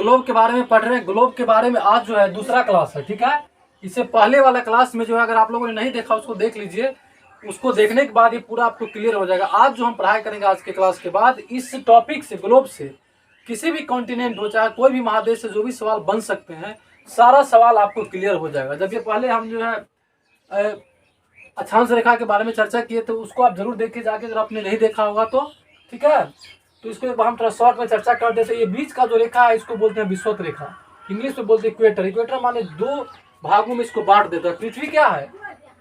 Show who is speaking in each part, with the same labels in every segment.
Speaker 1: Globe के बारे में पढ़ रहे हैं। ग्लोब के बारे में आज जो है दूसरा क्लास है, ठीक है। इससे पहले वाला क्लास में जो है अगर आप लोगों ने नहीं देखा उसको देख लीजिए। उसको देखने के बाद ये पूरा आपको क्लियर हो जाएगा। आज जो हम पढ़ाई करेंगे आज के क्लास के बाद, इस टॉपिक से, ग्लोब से किसी भी कॉन्टिनेंट हो, चाहे कोई भी महादेश से जो भी सवाल बन सकते हैं, सारा सवाल आपको क्लियर हो जाएगा। जब ये पहले हम जो है अक्षांश रेखा के बारे में चर्चा किए तो उसको आप जरूर देखिए जाके, अगर आपने नहीं देखा होगा तो, ठीक है। तो इसको हम थोड़ा शॉर्ट में चर्चा कर देते हैं। ये बीच का जो रेखा है इसको बोलते हैं विषुवत रेखा, इंग्लिश में बोलते हैं इक्वेटर। इक्वेटर माने दो भागों में इसको बांट देता है। पृथ्वी क्या है,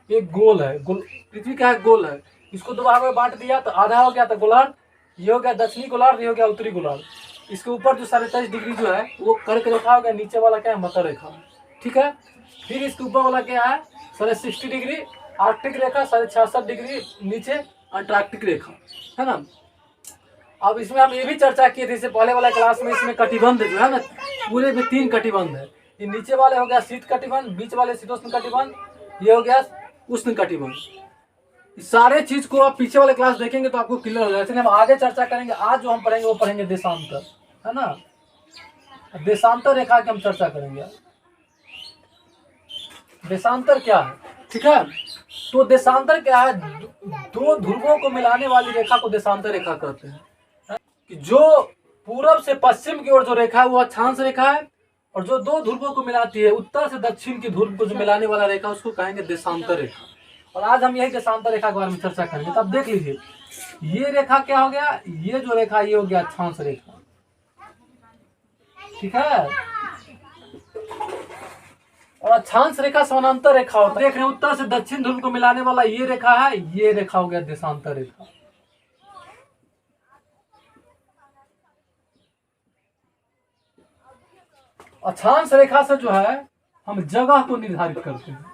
Speaker 1: एक गोल है, पृथ्वी क्या है, गोल है। इसको दो भागों में बांट दिया तो आधा हो गया तो गोलार्ध, ये हो गया दक्षिणी गोलार्ध, ये हो गया उत्तरी गोलार्ध। इसके ऊपर जो 23.5 डिग्री जो है वो कर्क रेखा हो गया, नीचे वाला क्या है, मकर रेखा, ठीक है। फिर इसके ऊपर वाला क्या है, 60 डिग्री आर्कटिक रेखा, 66 डिग्री नीचे अंटार्कटिक रेखा, है ना। अब इसमें हम ये भी चर्चा किए थे इससे पहले वाला क्लास में, इसमें कटिबंध जो है ना, पूरे में 3 कटिबंध है। ये नीचे वाले हो गया शीत कटिबंध, बीच वाले शीतोष्ण कटिबंध, ये हो गया उष्ण कटिबंध। सारे चीज को आप पीछे वाले क्लास देखेंगे तो आपको क्लियर हो जाएगा। इसलिए हम आगे चर्चा करेंगे। आज जो हम पढ़ेंगे वो पढ़ेंगे देशांतर, है ना। देशांतर रेखा की हम चर्चा करेंगे। देशांतर क्या है, ठीक है। तो देशांतर क्या है, दो ध्रुवों को मिलाने वाली रेखा को देशांतर रेखा कहते हैं। कि जो पूरब से पश्चिम की ओर जो रेखा है वो अक्षांश रेखा है, और जो दो ध्रुवों को मिलाती है उत्तर से दक्षिण की ध्रुव को जो मिलाने वाला रेखा उसको कहेंगे देशांतर रेखा। और आज हम यही देशांतर रेखा के बारे में चर्चा करेंगे। तब देख लीजिए, ये रेखा क्या हो गया, ये जो रेखा ये हो गया अक्षांश रेखा, ठीक है। और अक्षांश रेखा समानांतर रेखा होता है। देख रहे हैं उत्तर से दक्षिण ध्रुव को मिलाने वाला ये रेखा है, ये रेखा हो गया देशांतर रेखा। अक्षांश रेखा से जो है हम जगह को निर्धारित करते हैं,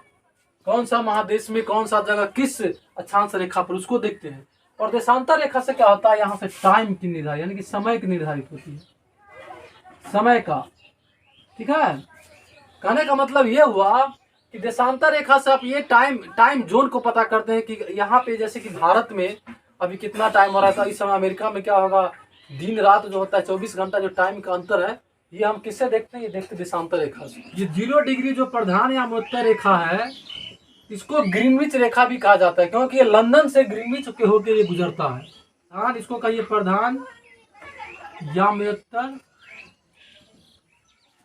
Speaker 1: कौन सा महादेश में कौन सा जगह किस अक्षांश रेखा पर, उसको देखते हैं। और देशांतर रेखा से क्या होता है, यहाँ से टाइम की निर्धारित, यानी कि समय की निर्धारित होती है, समय का, ठीक है। कहने का मतलब ये हुआ कि देशांतर रेखा से आप ये टाइम जोन को पता करते हैं कि यहाँ पे जैसे कि भारत में अभी कितना टाइम हो रहा था, इस समय अमेरिका में क्या होगा, दिन रात जो होता है 24 घंटा जो टाइम का अंतर है, ये हम किससे देखते हैं, ये देखते हैं देशांतर रेखा से। ये 0 डिग्री जो प्रधान या मध्य रेखा है इसको ग्रीनविच रेखा भी कहा जाता है, क्योंकि ये लंदन से ग्रीनविच के होकर ये गुजरता है। हाँ, इसको कहिए प्रधान या मध्य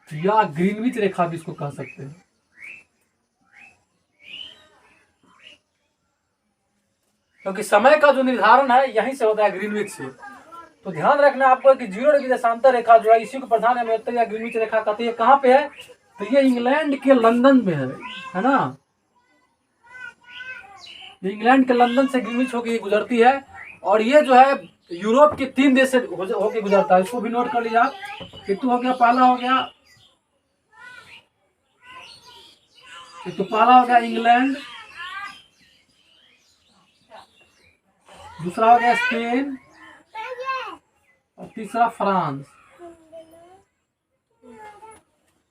Speaker 1: या ग्रीनविच रेखा भी इसको कह सकते हैं। क्योंकि समय का जो निर्धारण है यहीं से होता है, ग्रीनविच से। तो ध्यान रखना आपको कि 0 डिग्री देशांतर रेखा जो है इसी को प्रधान या मध्य या ग्रीनविच रेखा कहते हैं। कहाँ पे है, तो ये इंग्लैंड के लंदन में है ना। ये इंग्लैंड के लंदन से ग्रीनविच होकर गुजरती है। और ये जो है यूरोप के 3 देश से होकर गुजरता है, इसको भी नोट कर लीजिए आप। एक हो गया, पहला हो गया, एक तो पहला हो गया इंग्लैंड, दूसरा हो गया स्पेन, और तीसरा फ्रांस।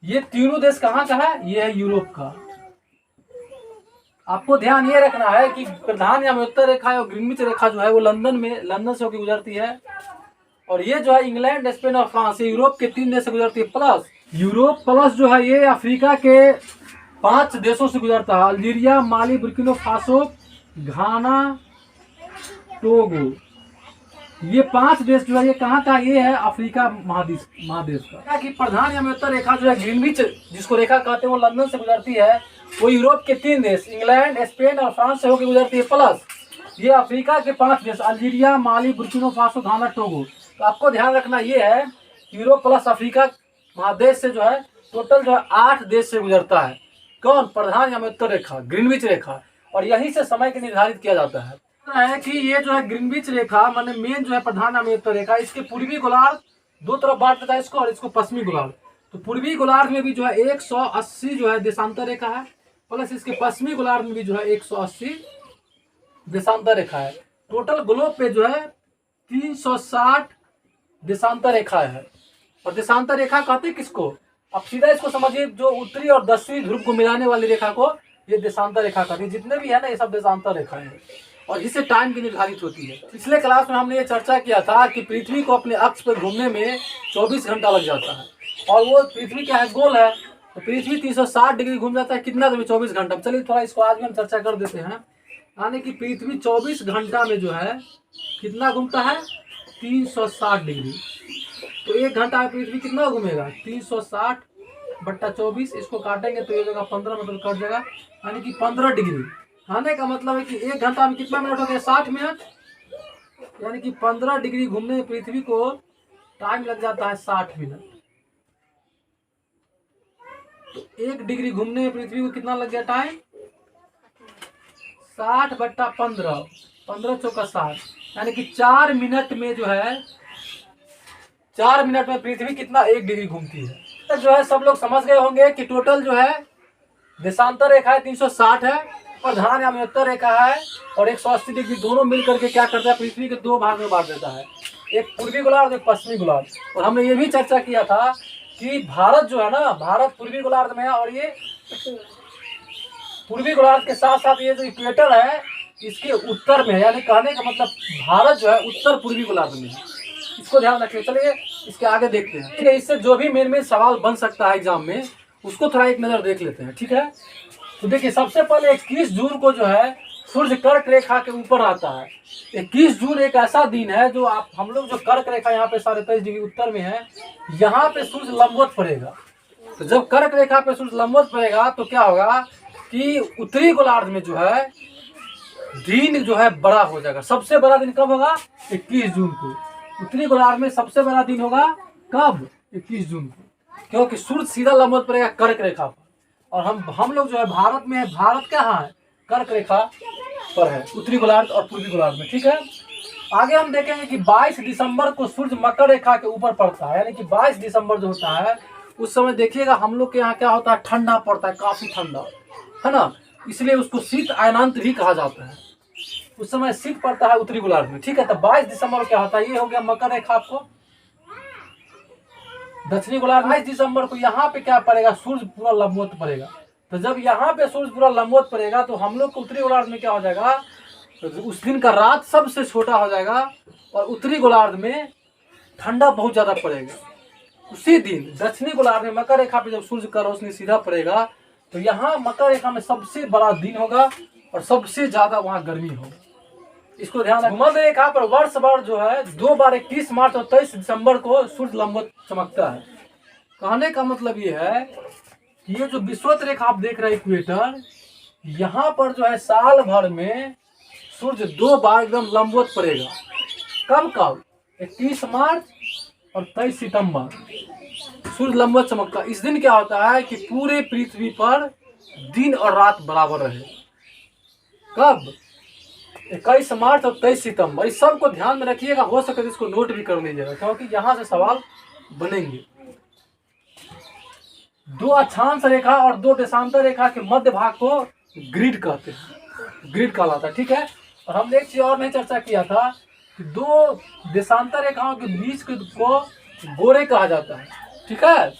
Speaker 1: ये तीनों देश कहाँ का है, ये है यूरोप का। आपको ध्यान ये रखना है कि प्रधान या मध्य रेखा और ग्रीनविच रेखा जो है वो लंदन से होकर गुजरती है। और ये जो है इंग्लैंड, स्पेन और फ्रांस, ये यूरोप के 3 देश से गुजरती है। प्लस यूरोप प्लस जो है ये अफ्रीका के 5 देशों से गुजरता है, अल्जीरिया, माली, बुर्किना फासो, घाना, टोगो। ये 5 देश जो है ये कहाँ का, ये है अफ्रीका महादेश का। कि प्रधान या मध्य रेखा जो है ग्रीनविच जिसको रेखा कहते हैं वो लंदन से गुजरती है, वो यूरोप के 3 देश इंग्लैंड, स्पेन और फ्रांस से होकर गुजरती है। प्लस ये अफ्रीका के 5 देश अल्जीरिया, माली, बुर्किना फासो, घाना, टोगो। तो आपको ध्यान रखना ये है यूरोप प्लस अफ्रीका महादेश से जो है टोटल जो है 8 देश से गुजरता है। कौन, प्रधान या मध्य रेखा, ग्रीनविच रेखा। और यहीं से समय के निर्धारित किया जाता है कि ये जो है ग्रीनविच रेखा माने मेन जो है प्रधान या मध्य रेखा, इसके पूर्वी गोलार्ध 2 तरफ बांट देता है इसको, और इसको पश्चिमी गोलार्ध। तो पूर्वी गोलार्ध में भी जो है 180 जो है देशांतर रेखा है, प्लस इसके पश्चिमी गोलार्ध में भी जो है 180 देशांतर रेखा है। टोटल ग्लोब पे जो है 360 देशांतर रेखा है। और देशांतर रेखा कहते हैं किसको, अब सीधा इसको समझिए, जो उत्तरी और दक्षिणी ध्रुव को मिलाने वाली रेखा को ये देशांतर रेखा कहते हैं। जितने भी है ना ये सब देशांतर रेखा है, और इससे टाइम की निर्धारित होती है। पिछले क्लास में हमने ये चर्चा किया था कि पृथ्वी को अपने अक्ष पर घूमने में 24 घंटा लग जाता है। और वो पृथ्वी क्या है, गोल है। तो पृथ्वी 360 डिग्री घूम जाता है कितना देर में, 24 घंटा में। चलिए थोड़ा इसको आज भी हम चर्चा कर देते हैं। यानी कि पृथ्वी 24 घंटा में जो है कितना घूमता है, 360 डिग्री। तो 1 घंटा में पृथ्वी कितना घूमेगा, 360/24। इसको काटेंगे तो ये जगह 15 मतलब कट जाएगा, यानी कि 15 डिग्री। खाने का मतलब है कि 1 घंटा में कितना मिनट हो गया, 60 मिनट। यानी कि 15 डिग्री घूमने में पृथ्वी को टाइम लग जाता है 60 मिनट। तो 1 डिग्री घूमने में पृथ्वी को कितना लग गया टाइम, 60/15, 15 चौका 60, यानी कि 4 मिनट में जो है, 4 मिनट में पृथ्वी कितना 1 डिग्री घूमती है। तो जो है सब लोग समझ गए होंगे कि टोटल जो है देशांतर रेखा है 360 है, और ध्यान या उत्तर रेखा है, और 180 डिग्री दोनों मिल करके क्या करता है, पृथ्वी के 2 भाग में बांट देता है, एक पूर्वी गोलार्ध और एक पश्चिमी गोलार्ध। और हमने ये भी चर्चा किया था कि भारत जो है ना, भारत पूर्वी गोलार्ध में है, और ये पूर्वी गोलार्ध के साथ साथ ये जो इक्वेटर है इसके उत्तर में है। यानी कहने का मतलब भारत जो है उत्तर पूर्वी गोलार्ध में है। इसको ध्यान रखिए। चलिए इसके आगे देखते हैं। ठीक है, इससे जो भी मेन मेन सवाल बन सकता है एग्जाम में, उसको थोड़ा एक नजर देख लेते हैं। ठीक है, तो देखिए सबसे पहले 21 जून को जो है सूर्य कर्क रेखा के ऊपर आता है। 21 जून एक ऐसा दिन है जो आप हम लोग जो कर्क रेखा यहाँ पे 23.5 डिग्री उत्तर में है, यहाँ पे सूर्य लंबवत पड़ेगा। तो जब कर्क रेखा पे सूर्य लंबवत पड़ेगा तो क्या होगा कि उत्तरी गोलार्ध में जो है दिन जो है बड़ा हो जाएगा। सबसे बड़ा दिन कब होगा, 21 जून को। उत्तरी गोलार्ध में सबसे बड़ा दिन होगा कब, 21 जून को, क्योंकि सूर्य सीधा लंबवत पड़ेगा कर्क रेखा पर। और हम लोग जो है भारत में है, भारत कहाँ है, कर्क रेखा पर है, उत्तरी गोलार्ध और पूर्वी गोलार्ध में। ठीक है, आगे हम देखेंगे कि 22 दिसंबर को सूर्य मकर रेखा के ऊपर पड़ता है। यानी कि 22 दिसंबर जो होता है उस समय देखिएगा हम लोग के यहाँ क्या होता है, ठंडा पड़ता है, काफी ठंडा है ना, इसलिए उसको शीत अयनांत भी कहा जाता है। उस समय शीत पड़ता है उत्तरी गोलार्ध में। ठीक है, तो 22 दिसंबर क्या होता है, ये हो गया मकर रेखा। आपको दक्षिणी गोलार्ध 22 दिसंबर को यहाँ पे क्या पड़ेगा, सूर्य पूरा लंबवत पड़ेगा। तो जब यहाँ पे सूर्य पूरा लंबवत पड़ेगा तो हम लोग को उत्तरी गोलार्ध में क्या हो जाएगा, तो उस दिन का रात सबसे छोटा हो जाएगा, और उत्तरी गोलार्ध में ठंडा बहुत ज्यादा पड़ेगा। उसी दिन दक्षिणी गोलार्ध में मकर रेखा पे जब सूर्य का रोशनी सीधा पड़ेगा तो यहाँ मकर रेखा में सबसे बड़ा दिन होगा और सबसे ज्यादा वहाँ गर्मी होगा। इसको ध्यान रखना। भूमध्य रेखा पर वर्ष भर जो है 2 बार 31 मार्च और 23 दिसंबर को सूर्य लंबवत चमकता है। कहने का मतलब ये है कि ये जो विषुवत रेखा आप देख रहे हैं इक्वेटर, यहाँ पर जो है साल भर में सूर्य 2 बार एकदम लंबवत पड़ेगा। कब कब, 31 मार्च और 23 सितंबर सूर्य लंबवत चमकता। इस दिन क्या होता है कि पूरे पृथ्वी पर दिन और रात बराबर रहे। कब, 21 मार्च और 23 सितंबर। इस सब को ध्यान में रखिएगा, हो सके तो इसको नोट भी कर लीजिएगा क्योंकि यहाँ से सवाल बनेंगे। 2 अक्षांश रेखा और 2 देशांतर रेखा के मध्य भाग को ग्रिड कहते हैं, ग्रिड कहलाता है। ठीक है, और हमने एक चीज और नहीं चर्चा किया था कि 2 देशांतर रेखाओं के बीच को गोरे कहा जाता है। ठीक है,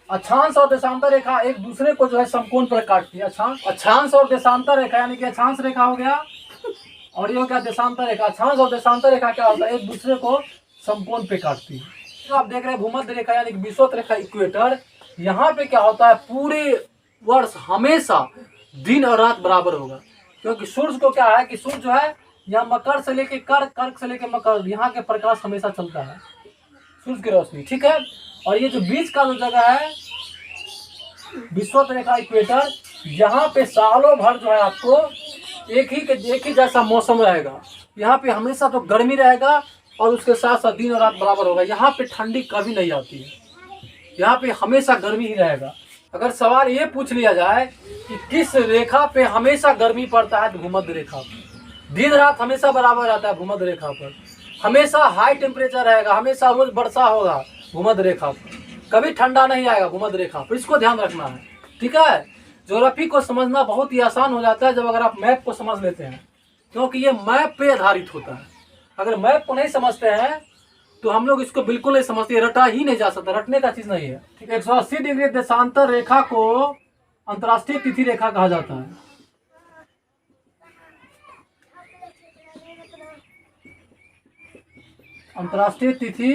Speaker 1: अक्षांश और देशांतर रेखा एक दूसरे को जो है समकोण पर काटती है। अक्षांश और देशांतर रेखा, यानी कि अक्षांश रेखा हो गया और ये हो गया देशांतर रेखा। अक्षांश और देशांतर रेखा क्या होता है, एक दूसरे को समकोण पे काटती है। तो आप देख रहे हैं भूमध्य रेखा यानी कि विषुवत रेखा इक्वेटर, यहाँ पे क्या होता है पूरे वर्ष हमेशा दिन और रात बराबर होगा, क्योंकि सूर्य को क्या है कि सूर्य जो है यहाँ मकर से लेके कर्क, कर्क से लेके मकर, यहाँ के प्रकाश हमेशा चलता है, सूर्य की रोशनी। ठीक है, और ये जो बीच का जो जगह है विषुवत रेखा इक्वेटर, यहाँ पे सालों भर जो है आपको एक ही जैसा मौसम रहेगा। यहाँ पे हमेशा तो गर्मी रहेगा और उसके साथ साथ दिन और रात बराबर होगा। यहाँ पे ठंडी कभी नहीं आती है, यहाँ पे हमेशा गर्मी ही रहेगा। अगर सवाल ये पूछ लिया जाए कि किस रेखा पे हमेशा गर्मी पड़ता है, तो भूमध्य रेखा पर। दिन रात हमेशा बराबर रहता है भूमध्य रेखा पर, हमेशा हाई टेम्परेचर रहेगा, हमेशा रोज वर्षा होगा भूमध्य रेखा पर, कभी ठंडा नहीं आएगा भूमध्य रेखा पर। इसको ध्यान रखना है। ठीक है, ज्योग्राफी को समझना बहुत ही आसान हो जाता है जब अगर आप मैप को समझ लेते हैं, क्योंकि ये मैप पे आधारित होता है। अगर मैप को नहीं समझते हैं तो हम लोग इसको बिल्कुल नहीं समझते, रटा ही नहीं जा सकता, रटने का चीज नहीं है। 180 डिग्री देशांतर रेखा को अंतर्राष्ट्रीय तिथि रेखा कहा जाता है। अंतर्राष्ट्रीय तिथि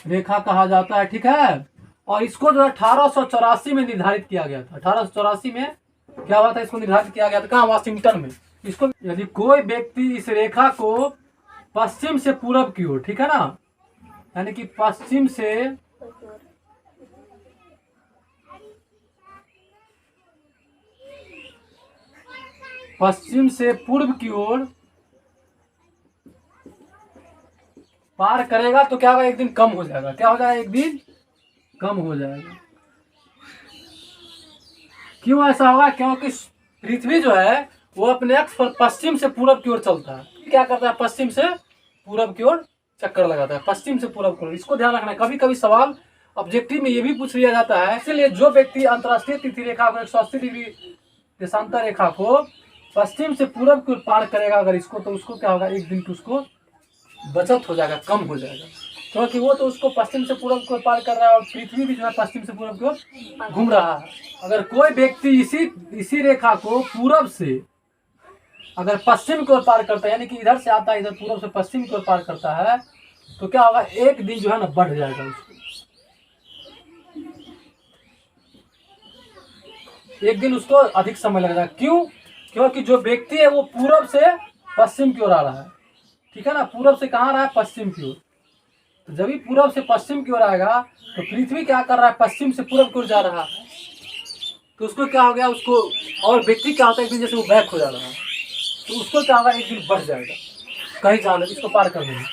Speaker 1: रेखा कहा जाता है, ठीक है। और इसको जो है 1884 में निर्धारित किया गया था। 1884 में क्या हुआ था, इसको निर्धारित किया गया था कहाँ, वाशिंगटन में। इसको यदि कोई व्यक्ति इस रेखा को पश्चिम से पूरब की ओर, ठीक है ना, यानी कि पश्चिम से पूर्व की ओर पार करेगा तो क्या होगा, एक दिन कम हो जाएगा। क्या हो जाएगा, एक दिन कम हो जाएगा। क्यों ऐसा होगा, क्योंकि पृथ्वी जो है वो अपने अक्ष पर पश्चिम से पूरब की ओर चलता है। क्या करता है, पश्चिम से पूरब की ओर चक्कर लगाता है, पश्चिम से पूरब की ओर। इसको ध्यान रखना है। कभी कभी सवाल ऑब्जेक्टिव में ये भी पूछ लिया जाता है। इसलिए जो व्यक्ति अंतर्राष्ट्रीय तिथि रेखा को 180 डिग्री देशांतर रेखा को पश्चिम से पूरब की ओर पार करेगा अगर इसको, तो उसको क्या होगा, एक दिन की उसको बचत हो जाएगा, कम हो जाएगा। क्योंकि वो तो उसको पश्चिम से पूरब को पार कर रहा है और पृथ्वी भी जो है पश्चिम से पूरब की ओर घूम रहा है। अगर कोई व्यक्ति इसी रेखा को पूरब से अगर पश्चिम की ओर पार करता है, यानी कि इधर से आता है, इधर पूरब से पश्चिम की ओर पार करता है, तो क्या होगा, एक दिन जो है ना बढ़ जाएगा उसको, एक दिन उसको अधिक समय लगेगा। क्यों, क्योंकि जो व्यक्ति है वो पूरब से पश्चिम की ओर आ रहा है, ठीक है ना। पूरब से कहाँ आ रहा है, पश्चिम की ओर। तो जब भी पूरब से पश्चिम की ओर आएगा तो पृथ्वी क्या कर रहा है, पश्चिम से पूरब की ओर जा रहा है, तो उसको क्या हो गया, उसको, और व्यक्ति क्या होता है, एक दिन जैसे वो बैक हो जा रहा है, तो उसको क्या होगा, एक दिन बढ़ जाएगा कहीं जाने, इसको पार करने में।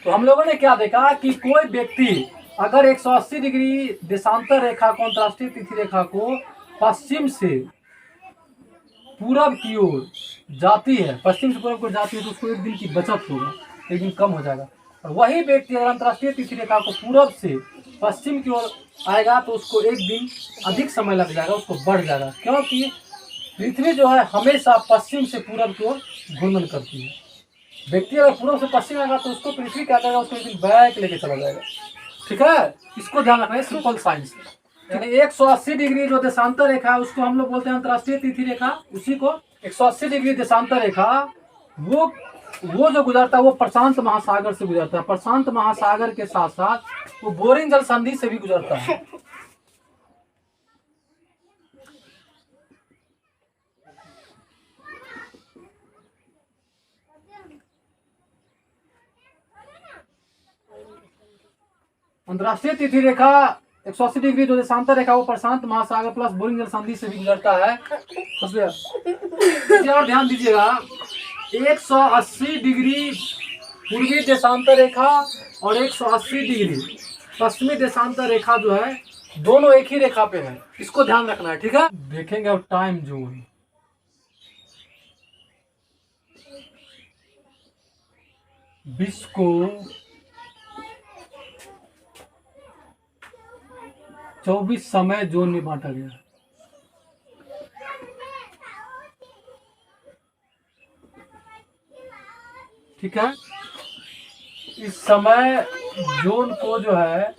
Speaker 1: तो हम लोगों ने क्या देखा कि कोई व्यक्ति अगर 180 डिग्री देशांतर रेखा को, अंतर्राष्ट्रीय तिथि रेखा को पश्चिम से पूरब की ओर जाती है, पश्चिम से पूरब की ओर जाती है, तो उसको एक दिन की बचत होगा, एक दिन कम हो जाएगा। और वही व्यक्ति अगर अंतर्राष्ट्रीय तिथि रेखा को पूरब से पश्चिम की ओर आएगा तो उसको एक दिन अधिक समय लग जाएगा, उसको बढ़ जाएगा। क्योंकि पृथ्वी जो है हमेशा पश्चिम से पूरब की ओर घूर्णन करती है। व्यक्ति अगर पूरब से पश्चिम आएगा तो उसको पृथ्वी क्या करेगा, उसको एक दिन बैक लेके चला जाएगा, ठीक है। इसको ध्यान रखना है, सिंपल साइंस। यानी 180 डिग्री जो देशांतर रेखा है उसको हम लोग बोलते हैं अंतर्राष्ट्रीय तिथि रेखा। उसी को 180 डिग्री देशांतर रेखा वो जो गुजरता है वो प्रशांत महासागर से गुजरता है। प्रशांत महासागर के साथ साथ वो बोरिंग जल संधि से भी गुजरता है। अंतर्राष्ट्रीय तिथि रेखा 180 डिग्री जो देशांतर रेखा वो प्रशांत महासागर प्लस बोरिंग जल संधि से भी गुजरता है। और ध्यान दीजिएगा, 180 डिग्री पूर्वी देशांतर रेखा और 180 डिग्री पश्चिमी देशांतर रेखा जो है दोनों एक ही रेखा पे है, इसको ध्यान रखना है, ठीक है। देखेंगे अब टाइम जोन। विश्व को 24 समय जोन में बांटा गया है, ठीक है। इस समय जोन को जो है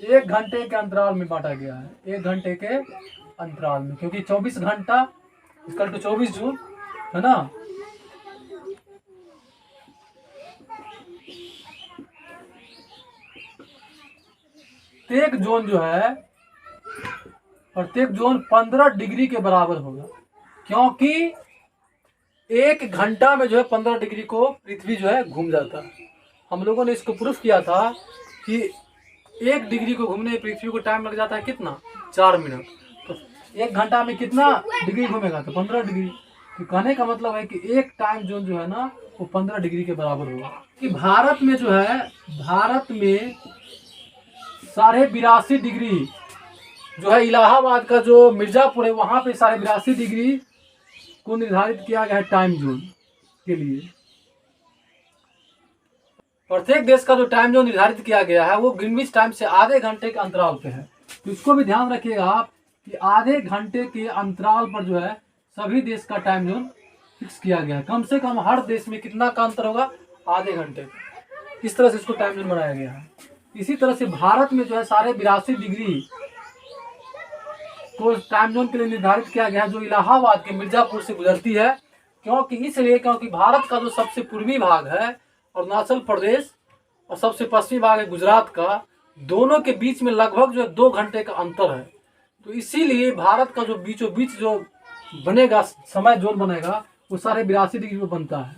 Speaker 1: 1 घंटे के अंतराल में बांटा गया है, 1 घंटे के अंतराल में, क्योंकि 24 घंटा इक्वल टू 24 जून है ना। प्रत्येक जोन जो है, प्रत्येक जोन 15 डिग्री के बराबर होगा, क्योंकि 1 घंटा में जो है 15 डिग्री को पृथ्वी जो है घूम जाता है। हम लोगों ने इसको प्रूफ किया था कि 1 डिग्री को घूमने में पृथ्वी को टाइम लग जाता है कितना, 4 मिनट। तो 1 घंटा में कितना डिग्री घूमेगा, तो 15 डिग्री। तो कहने का मतलब है कि एक टाइम जोन जो है ना वो 15 डिग्री के बराबर होगा। कि भारत में जो है, भारत में 82.5 डिग्री जो है, इलाहाबाद का जो मिर्जापुर है वहां पे 82.5 डिग्री को निर्धारित किया गया है टाइम जोन के लिए। प्रत्येक देश का जो टाइम जोन निर्धारित किया गया है वो ग्रीनविच टाइम से आधे घंटे के अंतराल पे है। तो इसको भी ध्यान रखिएगा आप कि आधे घंटे के अंतराल पर जो है सभी देश का टाइम जोन फिक्स किया गया है। कम से कम हर देश में कितना का अंतर होगा, आधे घंटे का। इस तरह से इसको टाइम जोन बनाया गया है। इसी तरह से भारत में जो है 82.5 डिग्री को टाइम जोन के लिए निर्धारित किया गया है, जो इलाहाबाद के मिर्जापुर से गुजरती है। क्योंकि इसलिए क्योंकि भारत का जो सबसे पूर्वी भाग है अरुणाचल प्रदेश, और सबसे पश्चिमी भाग है गुजरात का, दोनों के बीच में लगभग जो है 2 घंटे का अंतर है। तो इसीलिए भारत का जो बीचों बीच जो बनेगा समय जोन बनेगा वो 82.5 डिग्री में बनता है।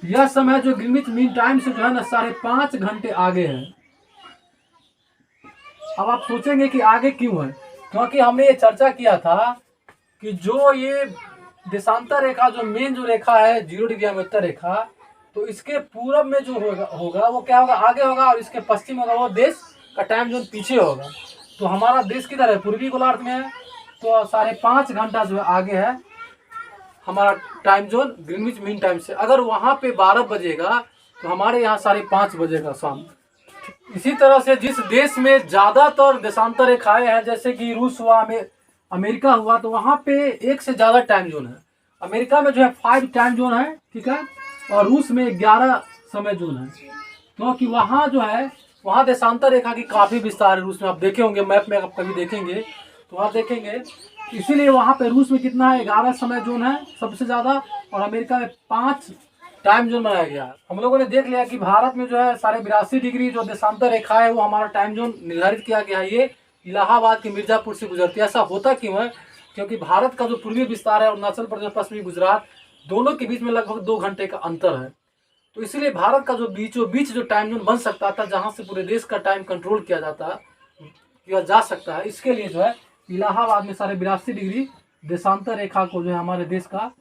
Speaker 1: यह समय जो ग्रीनविच मीन टाइम से जो है ना 5.5 घंटे आगे है। अब आप सोचेंगे कि आगे क्यों है, क्योंकि हमने ये चर्चा किया था कि जो ये देशांतर रेखा जो मेन जो रेखा है 0 डिग्री उत्तर रेखा, तो इसके पूरब में जो होगा वो क्या होगा, आगे होगा, और इसके पश्चिम होगा वो देश का टाइम जोन पीछे होगा। तो हमारा देश किधर है, पूर्वी गोलार्ध में है, तो 5.5 घंटा जो है आगे है हमारा time zone Greenwich mean time से। अगर वहाँ पे 12 बजेगा तो हमारे यहाँ 5:30 बजेगा शाम। इसी तरह से जिस देश में ज्यादातर देशांतर रेखाएं हैं, जैसे कि रूस हुआ, अमेरिका हुआ, तो वहाँ पे 1 से ज्यादा टाइम जोन है। अमेरिका में जो है 5 टाइम जोन है, ठीक है, और रूस में 11 समय जोन है, क्योंकि वहाँ जो है वहाँ देशांतर रेखा की काफी विस्तार है। रूस में आप देखे होंगे, मैप में आप कभी देखेंगे तो आप देखेंगे, इसीलिए वहाँ पे रूस में कितना है, 11 समय जोन है सबसे ज्यादा, और अमेरिका में 5 टाइम जोन बनाया गया है। हम लोगों ने देख लिया कि भारत में जो है 82.5 डिग्री जो देशांतर रेखा है वो हमारा टाइम जोन निर्धारित किया गया है। ये इलाहाबाद के मिर्जापुर से गुजरती है। ऐसा होता क्यों है, क्योंकि भारत का जो पूर्वी विस्तार है, अरुणाचल प्रदेश, पश्चिमी गुजरात, दोनों के बीच में लगभग 2 घंटे का अंतर है। तो इसलिए भारत का जो बीचों बीच जो टाइम जोन बन सकता था, जहाँ से पूरे देश का टाइम कंट्रोल किया जा सकता है, इसके लिए जो है इलाहाबाद में 82.5 डिग्री देशांतर रेखा को जो है हमारे देश का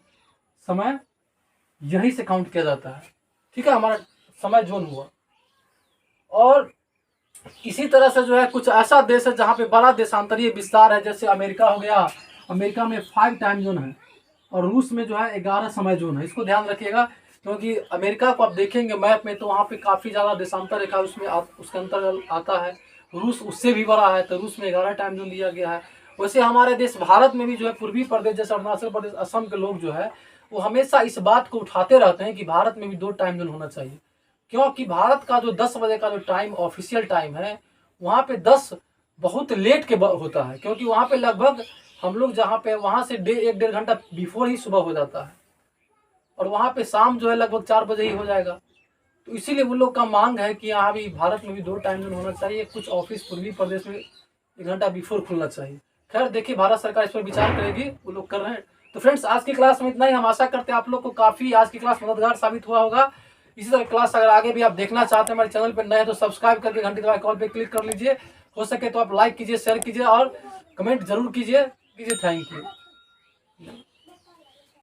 Speaker 1: समय यहीं से काउंट किया जाता है। ठीक है, हमारा समय जोन हुआ। और इसी तरह से जो है कुछ ऐसा देश है जहाँ पे बड़ा देशांतरीय विस्तार है, जैसे अमेरिका हो गया। अमेरिका में 5 टाइम जोन है और रूस में जो है 11 समय जोन है। इसको ध्यान रखिएगा, क्योंकि अमेरिका को आप देखेंगे मैप में तो वहाँ पे काफ़ी ज़्यादा देशांतर रेखा उसमें उसके अंतर्गत आता है। रूस उससे भी बड़ा है, तो रूस में 11 टाइम जोन दिया गया है। वैसे हमारे देश भारत में भी जो है पूर्वी प्रदेश जैसे अरुणाचल प्रदेश, असम के लोग जो है वो हमेशा इस बात को उठाते रहते हैं कि भारत में भी 2 टाइम जोन होना चाहिए, क्योंकि भारत का जो 10 बजे का जो टाइम ऑफिशियल टाइम है, वहाँ पे 10 बहुत लेट के होता है, क्योंकि वहाँ पे लगभग हम लोग जहाँ पे वहाँ से 1-1.5 घंटा बिफोर ही सुबह हो जाता है, और वहाँ पे शाम जो है लगभग 4 बजे ही हो जाएगा। तो इसीलिए वो लोग का मांग है कि यहाँ भी भारत में भी 2 टाइम जोन होना चाहिए। कुछ ऑफिस पूर्वी प्रदेश में 1 घंटा बिफोर खुलना चाहिए। खैर देखिए, भारत सरकार इस पर विचार करेगी, वो लोग कर रहे हैं। तो फ्रेंड्स, आज की क्लास में इतना ही। हम आशा करते हैं आप लोग को काफ़ी आज की क्लास मददगार साबित हुआ होगा। इसी तरह क्लास अगर आगे भी आप देखना चाहते हैं, हमारे चैनल पर नए हैं तो सब्सक्राइब करके घंटी दबा कॉल पे क्लिक कर लीजिए। हो सके तो आप लाइक कीजिए, शेयर कीजिए और कमेंट जरूर कीजिए। Thank you.